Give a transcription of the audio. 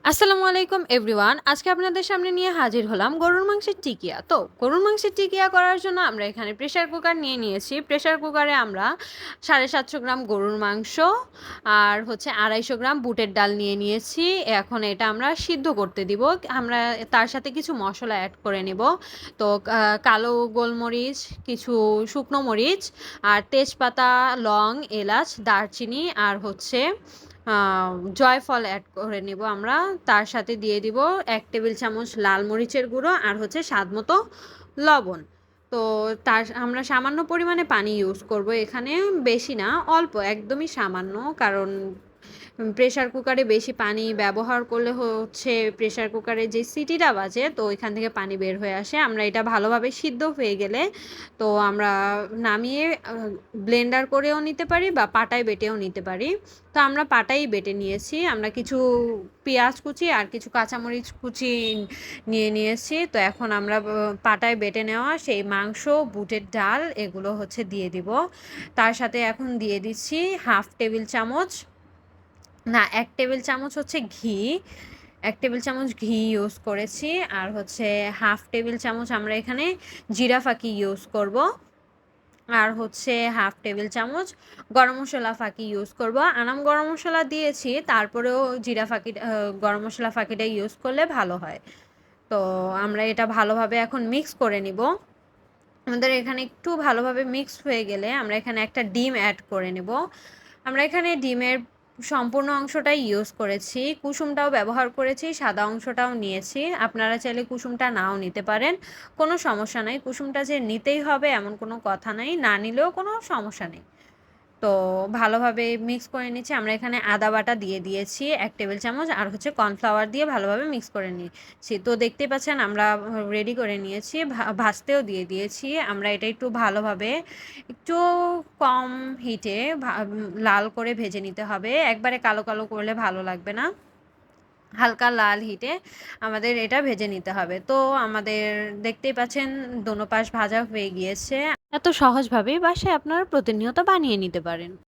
আসসালামু আলাইকুম এভরিওয়ান। আজকে আপনাদের সামনে নিয়ে হাজির হলাম গরুর মাংসের টিকিয়া। তো গরুর মাংসের টিকিয়া করার জন্য আমরা এখানে প্রেসার কুকার নিয়ে নিয়েছি। প্রেসার কুকারে আমরা 750 গ্রাম গরুর মাংস আর 250 গ্রাম বুটের ডাল নিয়ে নিয়েছি। এখন এটা আমরা সিদ্ধ করতে দিব। আমরা তার সাথে কিছু মশলা অ্যাড করে নেব। তো কালো গোলমরিচ, কিছু শুকনো মরিচ আর তেজপাতা, লং, এলাচ, দারচিনি আর জয়ফল অ্যাড করে নেব আমরা। তার সাথে দিয়ে দিব 1 টেবিল চামচ লাল মরিচের গুঁড়ো আর স্বাদ মতো লবণ। তো আমরা সামান্য পরিমাণে পানি ইউজ করব এখানে, বেশি না, অল্প, একদমই সামান্য। কারণ প্রেসার কুকারে বেশি পানি ব্যবহার করলে প্রেসার কুকারে যে সিটিটা বাজে, তো ওইখান থেকে পানি বের হয়ে আসে। আমরা এটা ভালোভাবে সিদ্ধ হয়ে গেলে তো আমরা নামিয়ে ব্লেন্ডার করেও নিতে পারি বা পাটায় বেটেও নিতে পারি। তো আমরা পাটাই বেটে নিয়েছি। আমরা কিছু পেঁয়াজ কুচি আর কিছু কাঁচামরিচ কুচি নিয়ে নিয়েছি। তো এখন আমরা পাটায় বেটে নেওয়া সেই মাংস, বুটের ডাল এগুলো দিয়ে দিব। তার সাথে এখন দিয়ে দিচ্ছি 1/2 টেবিল চামচ, না, 1 টেবিল চামচ ঘি। 1 টেবিল চামচ ঘি ইউজ করেছি। আর 1/2 টেবিল চামচ আমরা এখানে জিরা ফাঁকি ইউজ করব। আর 1/2 টেবিল চামচ গরম মশলা ফাঁকি ইউজ করব। আনাম গরম মশলা দিয়েছি, তারপরেও জিরা ফাঁকি, গরম মশলা ফাঁকিটা ইউজ করলে ভালো হয়। তো আমরা এটা ভালোভাবে এখন মিক্স করে নিব। আমাদের এখানে একটু ভালোভাবে মিক্স হয়ে গেলে আমরা এখানে একটা ডিম অ্যাড করে নেব। আমরা এখানে ডিমের সম্পূর্ণ অংশটাই ইউজ করেছি, কুসুমটাও ব্যবহার করেছি, সাদা অংশটাও নিয়েছি। আপনারা চাইলে কুসুমটা নাও নিতে পারেন, কোনো সমস্যা নাই। কুসুমটা যে নিতেই হবে এমন কোনো কথা নাই, না নিলেও কোনো সমস্যা নেই। তো ভালোভাবে মিক্স করে নিচ্ছি। আমরা এখানে আদা বাটা দিয়ে দিয়েছি 1 টেবিল চামচ, আর কর্নফ্লাওয়ার দিয়ে ভালোভাবে মিক্স করে নিয়েছি। তো দেখতেই পাচ্ছেন আমরা রেডি করে নিয়েছি, ভাজতেও দিয়ে দিয়েছি। আমরা এটা একটু ভালোভাবে, একটু কম হিটে লাল করে ভেজে নিতে হবে। একবারে কালো কালো করলে ভালো লাগবে না, হালকা লাল হিটে আমাদের এটা ভেজে নিতে হবে। তো আমাদের দেখতেই পাচ্ছেন দোনো পাশ ভাজা হয়ে গিয়েছে। এত সহজভাবেই বাসায় আপনারা প্রতিনিয়ত বানিয়ে নিতে পারেন।